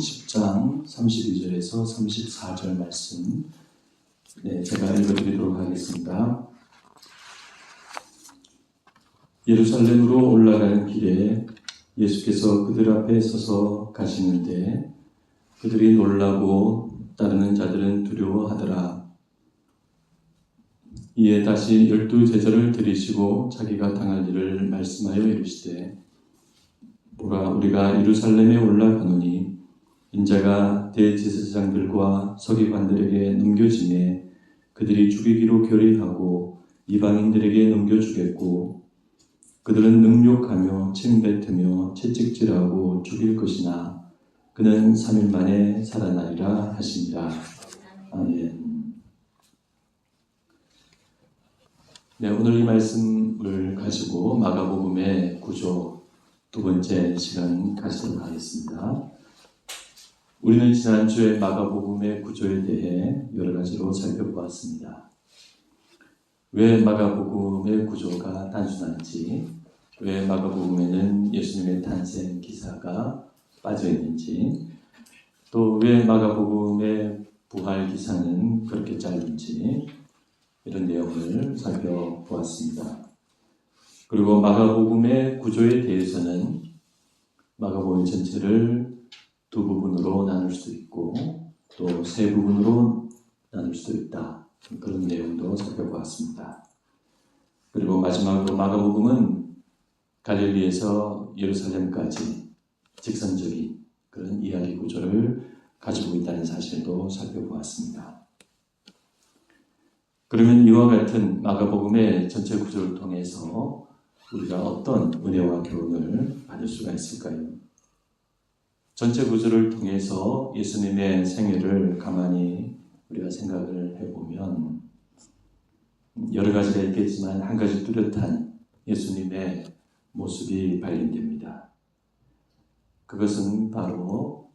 10장 32절에서 34절 말씀 제가 읽어드리도록 하겠습니다. 예루살렘으로 올라가는 길에 예수께서 그들 앞에 서서 가시는데 그들이 놀라고 따르는 자들은 두려워하더라. 이에 다시 12제자를 들이시고 자기가 당할 일을 말씀하여 이르시되 보라, 우리가 예루살렘에 올라가노니 인자가 대제사장들과 서기관들에게 넘겨지매 그들이 죽이기로 결의하고 이방인들에게 넘겨주겠고 그들은 능욕하며 침뱉으며 채찍질하고 죽일 것이나 그는 3일 만에 살아나리라 하시니라. 아멘. 네, 오늘 이 말씀을 가지고 마가복음의 구조 두 번째 시간 가지도록 하겠습니다. 우리는 지난주에 마가복음의 구조에 대해 여러 가지로 살펴보았습니다. 왜 마가복음의 구조가 단순한지, 왜 마가복음에는 예수님의 탄생 기사가 빠져 있는지, 또 왜 마가복음의 부활 기사는 그렇게 짧은지, 이런 내용을 살펴보았습니다. 그리고 마가복음의 구조에 대해서는 마가복음 전체를 두 부분으로 나눌 수 있고 또 세 부분으로 나눌 수도 있다. 그런 내용도 살펴보았습니다. 그리고 마지막으로 마가복음은 갈릴리에서 예루살렘까지 직선적인 그런 이야기 구조를 가지고 있다는 사실도 살펴보았습니다. 그러면 이와 같은 마가복음의 전체 구조를 통해서 우리가 어떤 은혜와 교훈을 받을 수가 있을까요? 전체 구조를 통해서 예수님의 생애를 가만히 우리가 생각을 해보면 여러 가지가 있겠지만 한 가지 뚜렷한 예수님의 모습이 발견됩니다. 그것은 바로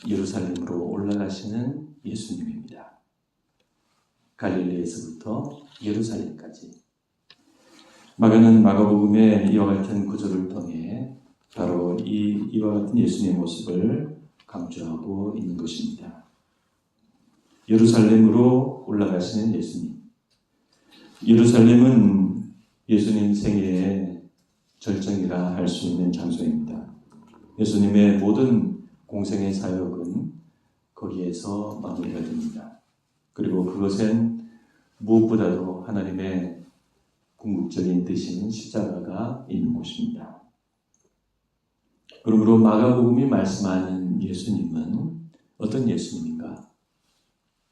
예루살렘으로 올라가시는 예수님입니다. 갈릴리에서부터 예루살렘까지. 마가는 마가복음의 이와 같은 구조를 통해 바로 이와 같은 예수님의 모습을 강조하고 있는 것입니다. 예루살렘으로 올라가시는 예수님. 예루살렘은 예수님 생애의 절정이라 할 수 있는 장소입니다. 예수님의 모든 공생의 사역은 거기에서 마무리가 됩니다. 그리고 그것은 무엇보다도 하나님의 궁극적인 뜻인 십자가가 있는 곳입니다. 그러므로 마가복음이 말씀하는 예수님은 어떤 예수님인가?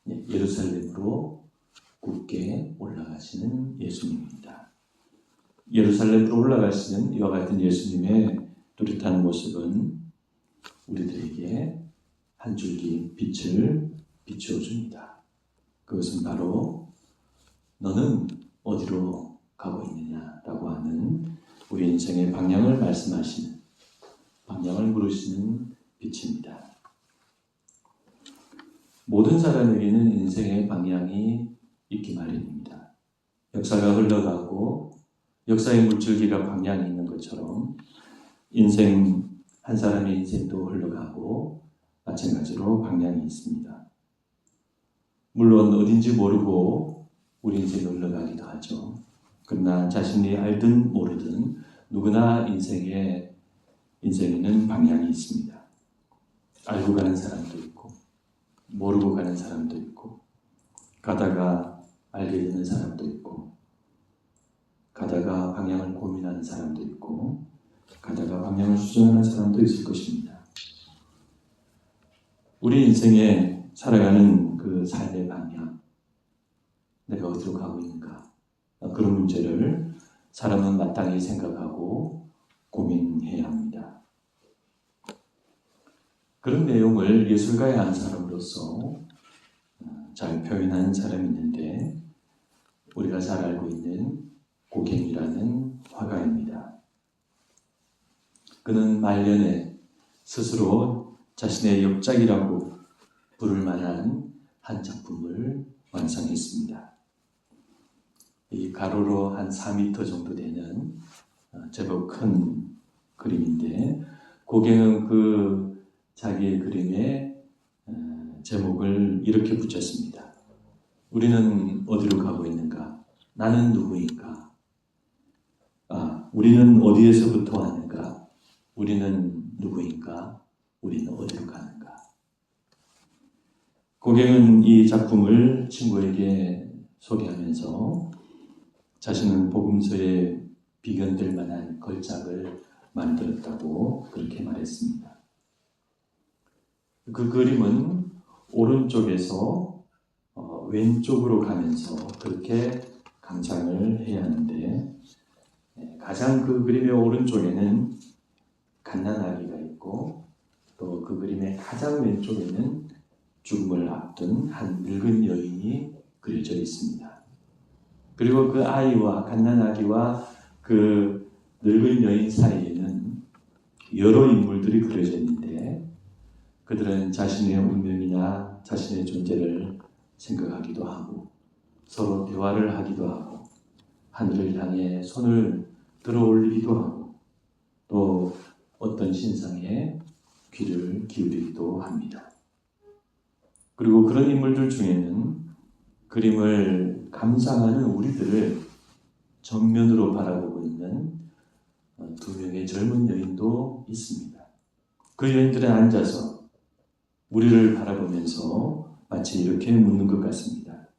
예루살렘으로 굳게 올라가시는 예수님입니다. 예루살렘으로 올라가시는 이와 같은 예수님의 뚜렷한 모습은 우리들에게 한 줄기 빛을 비추어줍니다. 그것은 바로 너는 어디로 가고 있느냐라고 하는 우리 인생의 방향을 말씀하시는, 방향을 물으시는 빛입니다. 모든 사람에게는 인생의 방향이 있기 마련입니다. 역사가 흘러가고 역사의 물줄기가 방향이 있는 것처럼 한 사람의 인생도 흘러가고 마찬가지로 방향이 있습니다. 물론 어딘지 모르고 우리 인생이 흘러가기도 하죠. 그러나 자신이 알든 모르든 누구나 인생에는 방향이 있습니다. 알고 가는 사람도 있고 모르고 가는 사람도 있고 가다가 알게 되는 사람도 있고 가다가 방향을 고민하는 사람도 있고 가다가 방향을 수정하는 사람도 있을 것입니다. 우리 인생에 살아가는 그 삶의 방향, 내가 어디로 가고 있는가, 그런 문제를 사람은 마땅히 생각하고 고민해야 합니다. 그런 내용을 예술가의 한 사람으로서 잘 표현하는 사람이 있는데 우리가 잘 알고 있는 고갱이라는 화가입니다. 그는 말년에 스스로 자신의 역작이라고 부를 만한 한 작품을 완성했습니다. 이 가로로 한 4m 정도 되는 제법 큰 그림인데 고갱은 그 자기의 그림에 제목을 이렇게 붙였습니다. 우리는 어디로 가고 있는가? 나는 누구인가? 우리는 어디에서부터 왔는가? 우리는 누구인가? 우리는 어디로 가는가? 고갱은 이 작품을 친구에게 소개하면서 자신은 복음서에 비견될 만한 걸작을 만들었다고 그렇게 말했습니다. 그 그림은 오른쪽에서 왼쪽으로 가면서 그렇게 감상을 해야 하는데, 가장 그 그림의 오른쪽에는 갓난아기가 있고, 또 그 그림의 가장 왼쪽에는 죽음을 앞둔 한 늙은 여인이 그려져 있습니다. 그리고 그 아이와 갓난아기와 그 늙은 여인 사이에는 여러 인물들이 그려져 있는데, 그들은 자신의 운명이나 자신의 존재를 생각하기도 하고 서로 대화를 하기도 하고 하늘을 향해 손을 들어 올리기도 하고 또 어떤 신상에 귀를 기울이기도 합니다. 그리고 그런 인물들 중에는 그림을 감상하는 우리들을 정면으로 바라보고 있는 두 명의 젊은 여인도 있습니다. 그 여인들은 앉아서 우리를 바라보면서 마치 이렇게 묻는 것 같습니다.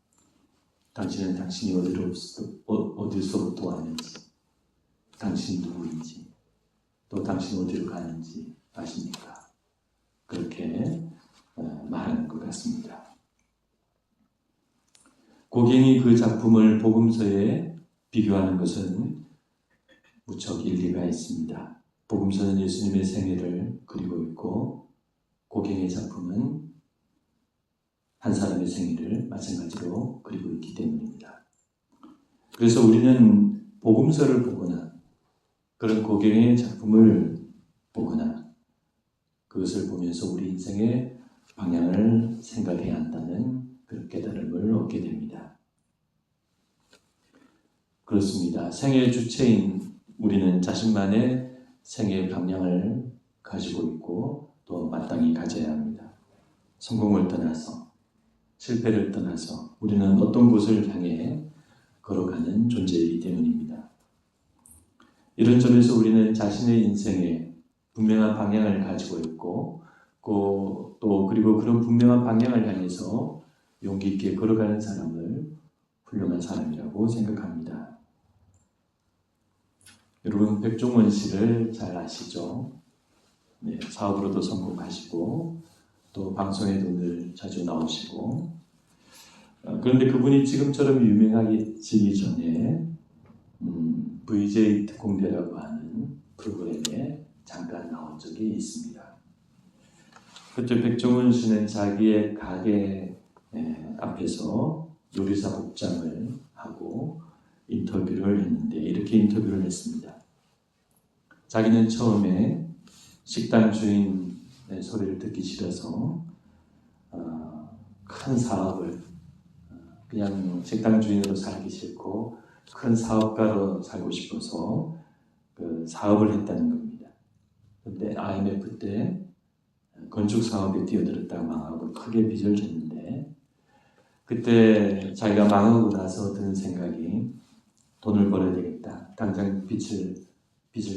당신은 당신이 어디서부터 왔는지, 당신이 누구인지, 또 당신이 어디로 가는지 아십니까? 그렇게 말하는 것 같습니다. 고갱이 그 작품을 복음서에 비교하는 것은 무척 일리가 있습니다. 복음서는 예수님의 생애를 그리고 있고 고갱의 작품은 한 사람의 생애를 마찬가지로 그리고 있기 때문입니다. 그래서 우리는 복음서를 보거나 그런 고갱의 작품을 보거나 그것을 보면서 우리 인생의 방향을 생각해야 한다는 그런 깨달음을 얻게 됩니다. 그렇습니다. 생애의 주체인 우리는 자신만의 생애의 방향을 가지고 있고 또 마땅히 가져야 합니다. 성공을 떠나서 실패를 떠나서 우리는 어떤 곳을 향해 걸어가는 존재이기 때문입니다. 이런 점에서 우리는 자신의 인생에 분명한 방향을 가지고 있고 또 그리고 그런 분명한 방향을 향해서 용기 있게 걸어가는 사람을 훌륭한 사람이라고 생각합니다. 여러분 백종원 씨를 잘 아시죠? 네, 사업으로도 성공하시고 또 방송에도 늘 자주 나오시고 그런데 그분이 지금처럼 유명해지기 전에 VJ 특공대라고 하는 프로그램에 잠깐 나온 적이 있습니다. 그때 백종원 씨는 자기의 가게 앞에서 요리사 복장을 하고 인터뷰를 했는데 이렇게 인터뷰를 했습니다. 자기는 처음에 식당 주인의 소리를 듣기 싫어서 큰 사업을 그냥 식당 주인으로 살기 싫고 큰 사업가로 살고 싶어서 그 사업을 했다는 겁니다. 그런데 IMF 때 건축 사업에 뛰어들었다가 망하고 크게 빚을 졌는데 그때 자기가 망하고 나서 드는 생각이 돈을 벌어야 되겠다. 당장 빚을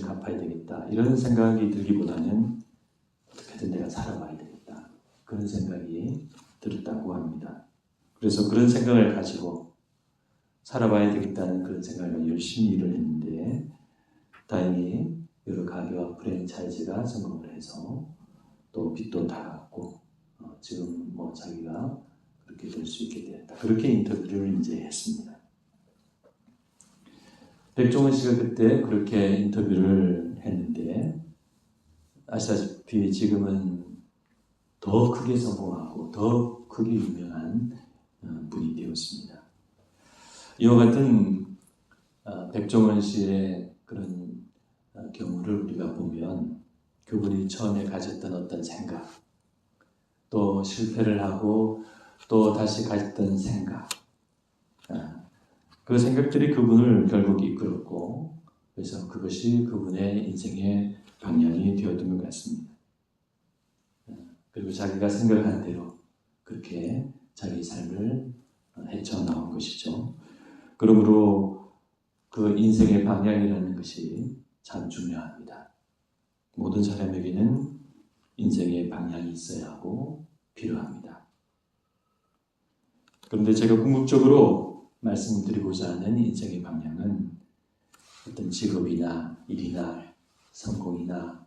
갚아야 되겠다. 이런 생각이 들기보다는 어떻게든 내가 살아봐야 되겠다. 그런 생각이 들었다고 합니다. 그래서 그런 생각을 가지고 살아봐야 되겠다는 그런 생각을 열심히 일을 했는데 다행히 여러 가게와 프랜차이즈가 성공을 해서 또 빚도 다 갚고 지금 자기가 그렇게 될 수 있게 되었다. 그렇게 인터뷰를 이제 했습니다. 백종원 씨가 그때 그렇게 인터뷰를 했는데 아시다시피 지금은 더 크게 성공하고 더 크게 유명한 분이 되었습니다. 이와 같은 백종원 씨의 그런 경우를 우리가 보면 그분이 처음에 가졌던 어떤 생각, 또 실패를 하고 또 다시 가졌던 생각, 그 생각들이 그분을 결국 이끌었고 그래서 그것이 그분의 인생의 방향이 되었던 것 같습니다. 그리고 자기가 생각한 대로 그렇게 자기 삶을 헤쳐나온 것이죠. 그러므로 그 인생의 방향이라는 것이 참 중요합니다. 모든 사람에게는 인생의 방향이 있어야 하고 필요합니다. 그런데 제가 궁극적으로 말씀드리고자 하는 인생의 방향은 어떤 직업이나 일이나 성공이나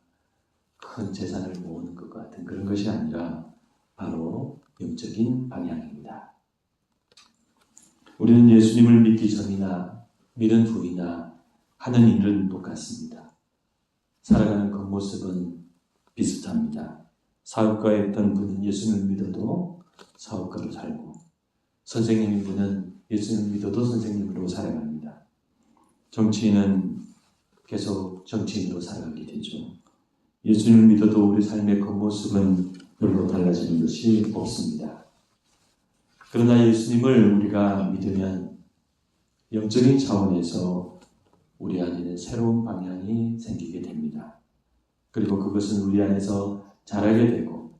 큰 재산을 모으는 것 같은 그런 것이 아니라 바로 영적인 방향입니다. 우리는 예수님을 믿기 전이나 믿은 후이나 하는 일은 똑같습니다. 살아가는 겉모습은 비슷합니다. 사업가였던 분은 예수님을 믿어도 사업가로 살고, 선생님인 분은 예수님을 믿어도 선생님으로 살아갑니다. 정치인은 계속 정치인으로 살아가게 되죠. 예수님을 믿어도 우리 삶의 겉모습은 별로 달라지는 것이 없습니다. 그러나 예수님을 우리가 믿으면 영적인 차원에서 우리 안에는 새로운 방향이 생기게 됩니다. 그리고 그것은 우리 안에서 자라게 되고,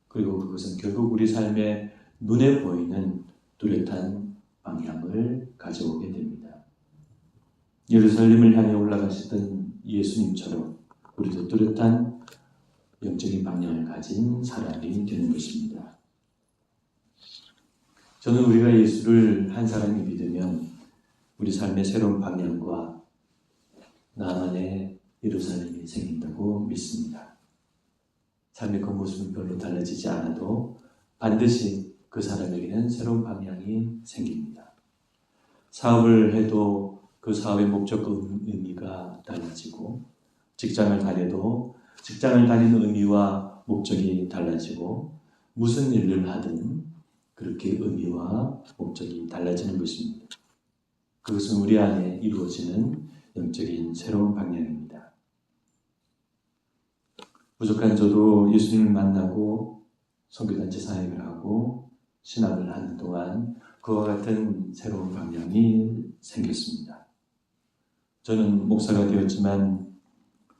그리고 그것은 결국 우리 삶의 눈에 보이는 뚜렷한 방향을 가져오게 됩니다. 예루살렘을 향해 올라가시던 예수님처럼 우리도 뚜렷한 영적인 방향을 가진 사람이 되는 것입니다. 저는 우리가 예수를 한 사람이 믿으면 우리 삶의 새로운 방향과 나만의 예루살렘이 생긴다고 믿습니다. 삶의 겉모습은 별로 달라지지 않아도 반드시 그 사람에게는 새로운 방향이 생깁니다. 사업을 해도 그 사업의 목적과 의미가 달라지고, 직장을 다녀도 직장을 다니는 의미와 목적이 달라지고, 무슨 일을 하든 그렇게 의미와 목적이 달라지는 것입니다. 그것은 우리 안에 이루어지는 영적인 새로운 방향입니다. 부족한 저도 예수님을 만나고 선교단체 사역을 하고 신학을 하는 동안 그와 같은 새로운 방향이 생겼습니다. 저는 목사가 되었지만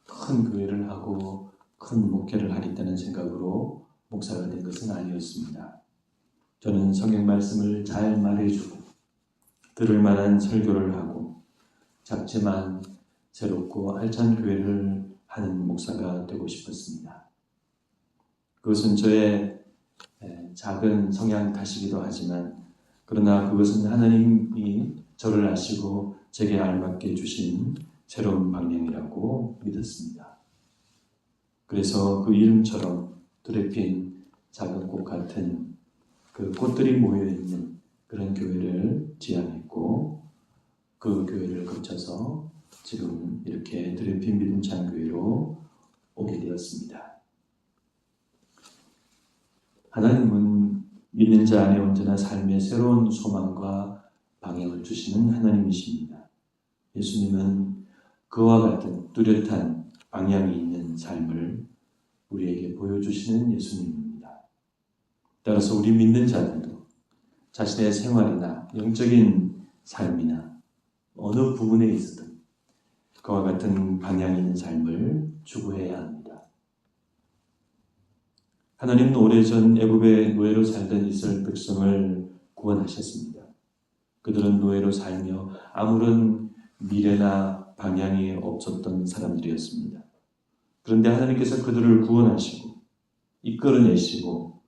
큰 교회를 하고 큰 목회를 하겠다는 생각으로 목사가 된 것은 아니었습니다. 저는 성경 말씀을 잘 말해주고 들을 만한 설교를 하고 작지만 새롭고 알찬 교회를 하는 목사가 되고 싶었습니다. 그것은 저의 작은 성향 탓이기도 하지만, 그러나 그것은 하나님이 저를 아시고 제게 알맞게 주신 새로운 방향이라고 믿었습니다. 그래서 그 이름처럼 뚜레 핀 작은 꽃 같은 그 꽃들이 모여있는 그런 교회를 지향했고, 그 교회를 거쳐서 지금 이렇게 뚜레 핀 믿음 찬교회로 오게 되었습니다. 하나님은 믿는 자 안에 언제나 삶의 새로운 소망과 방향을 주시는 하나님이십니다. 예수님은 그와 같은 뚜렷한 방향이 있는 삶을 우리에게 보여주시는 예수님입니다. 따라서 우리 믿는 자들도 자신의 생활이나 영적인 삶이나 어느 부분에 있어도 그와 같은 방향이 있는 삶을 추구해야 합니다. 하나님은 오래전 애굽의 노예로 살던 이스라엘 백성을 구원하셨습니다. 그들은 노예로 살며 아무런 미래나 방향이 없었던 사람들이었습니다. 그런데 하나님께서 그들을 구원하시고 이끌어내시고,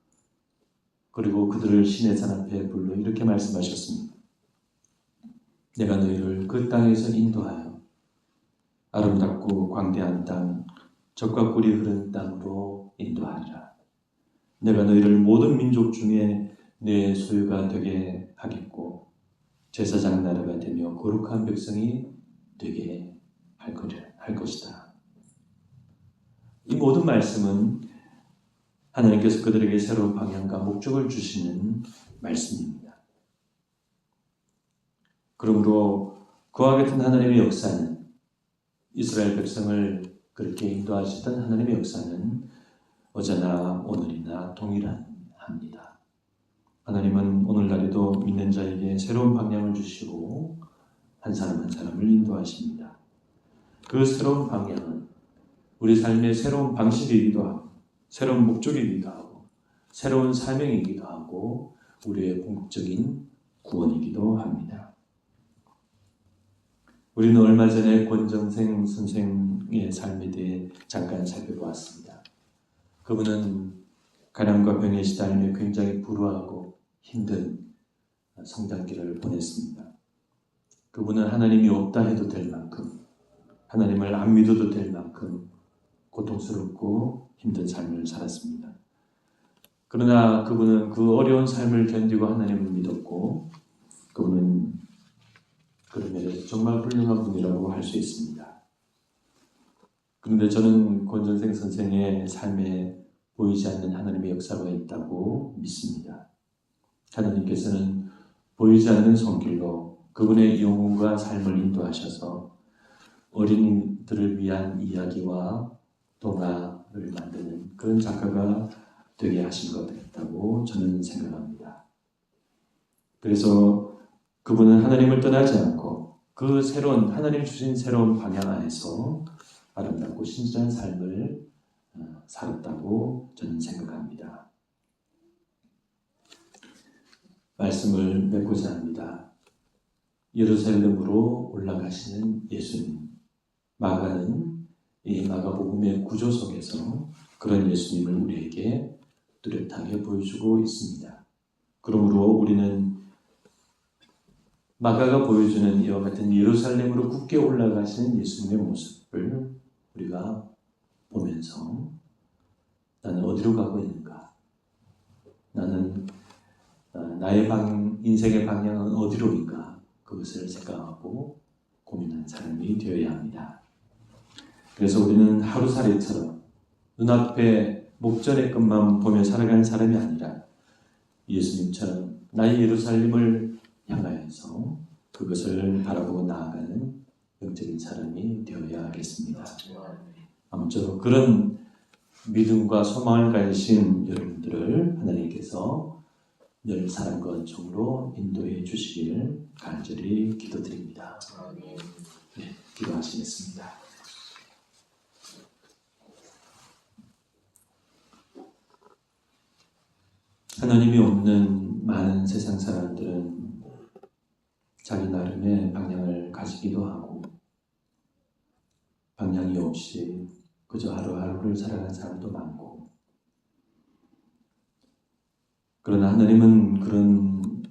그리고 그들을 신의 산 앞에 불러 이렇게 말씀하셨습니다. 내가 너희를 그 땅에서 인도하여 아름답고 광대한 땅, 젖과 꿀이 흐르는 땅으로 인도하리라. 내가 너희를 모든 민족 중에 내 소유가 되게 하겠고 제사장 나라가 되며 거룩한 백성이 되게 할 것이다. 이 모든 말씀은 하나님께서 그들에게 새로운 방향과 목적을 주시는 말씀입니다. 그러므로 그와 같은 하나님의 역사는, 이스라엘 백성을 그렇게 인도하시던 하나님의 역사는 어제나 오늘이나 동일합니다. 하나님은 오늘날에도 믿는 자에게 새로운 방향을 주시고 한 사람 한 사람을 인도하십니다. 그 새로운 방향은 우리 삶의 새로운 방식이기도 하고 새로운 목적이기도 하고 새로운 사명이기도 하고 우리의 궁극적인 구원이기도 합니다. 우리는 얼마 전에 권정생 선생의 삶에 대해 잠깐 살펴보았습니다. 그분은 가난과 병에 시달리며 굉장히 불우하고 힘든 성장기를 보냈습니다. 그분은 하나님이 없다 해도 될 만큼, 하나님을 안 믿어도 될 만큼 고통스럽고 힘든 삶을 살았습니다. 그러나 그분은 그 어려운 삶을 견디고 하나님을 믿었고, 그분은 그런 면에서 정말 훌륭한 분이라고 할 수 있습니다. 그런데 저는 권전생 선생의 삶에 보이지 않는 하나님의 역사가 있다고 믿습니다. 하나님께서는 보이지 않는 손길로 그분의 영혼과 삶을 인도하셔서 어린이들을 위한 이야기와 동화를 만드는 그런 작가가 되게 하신 것 같다고 저는 생각합니다. 그래서 그분은 하나님을 떠나지 않고 그 새로운 하나님 주신 새로운 방향 안에서 아름답고 신실한 삶을 살았다고 저는 생각합니다. 말씀을 맺고자 합니다. 예루살렘으로 올라가시는 예수님. 마가는 이 마가복음의 구조 속에서 그런 예수님을 우리에게 뚜렷하게 보여주고 있습니다. 그러므로 우리는 마가가 보여주는 이와 같은 예루살렘으로 굳게 올라가시는 예수님의 모습을 우리가 보면서 나는 어디로 가고 있는가? 나는 나의 인생의 방향은 어디로인가? 그것을 생각하고 고민하는 사람이 되어야 합니다. 그래서 우리는 하루살이처럼 눈앞에 목전의 것만 보며 살아가는 사람이 아니라 예수님처럼 나의 예루살렘을 향하여서 그것을 바라보고 나아가는 영적인 사람이 되어야 하겠습니다. 아무쪼록 그런 믿음과 소망을 가지신 여러분들을 하나님께서 늘 사랑과 은총으로 인도해 주시길 간절히 기도드립니다. 네, 기도하시겠습니다. 하나님이 없는 많은 세상 사람들은 자기 나름의 방향을 가지기도 하고 방향이 없이 그저 하루하루를 살아가는 사람도 많고, 그러나 하나님은 그런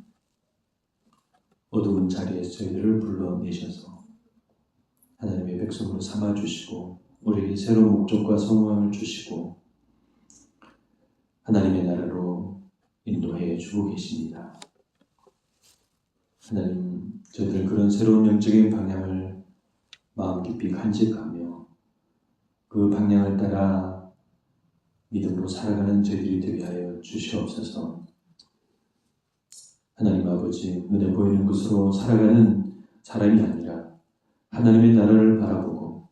어두운 자리에서 저희들을 불러내셔서 하나님의 백성으로 삼아주시고 우리에게 새로운 목적과 소망을 주시고 하나님의 나라로 인도해 주고 계십니다. 하나님, 저희들 그런 새로운 영적인 방향을 마음 깊이 간직하며 그 방향을 따라 믿음으로 살아가는 저희들이 되게 하여 주시옵소서. 하나님 아버지, 눈에 보이는 것으로 살아가는 사람이 아니라 하나님의 나라를 바라보고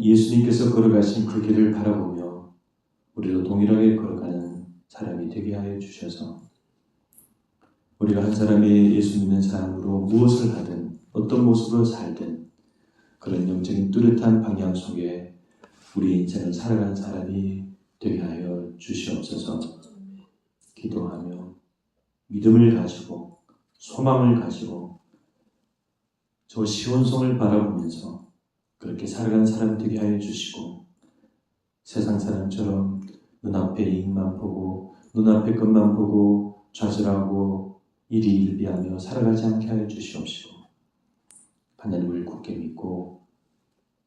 예수님께서 걸어가신 그 길을 바라보며 우리도 동일하게 걸어가는 사람이 되게 하여 주셔서 우리가 한 사람이 예수 믿는 사람으로 무엇을 하든 어떤 모습으로 살든 그런 영적인 뚜렷한 방향 속에 우리 인생을 살아가는 사람이 되게 하여 주시옵소서. 기도하며 믿음을 가지고 소망을 가지고 저 시온성을 바라보면서 그렇게 살아가는 사람 되게 하여 주시고 세상 사람처럼 눈앞의 이익만 보고 눈앞의 것만 보고 좌절하고 일희일비하며 살아가지 않게 하여 주시옵시고 하나님을 굳게 믿고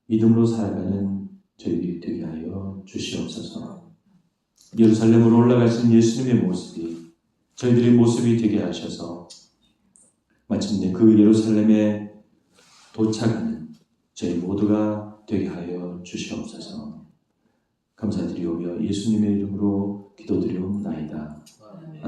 믿음으로 살아가는 저희들이 되게 하여 주시옵소서. 예루살렘으로 올라가신 예수님의 모습이 저희들의 모습이 되게 하셔서 마침내 그 예루살렘에 도착하는 저희 모두가 되게 하여 주시옵소서. 감사드리오며 예수님의 이름으로 기도드리옵나이다. 아멘.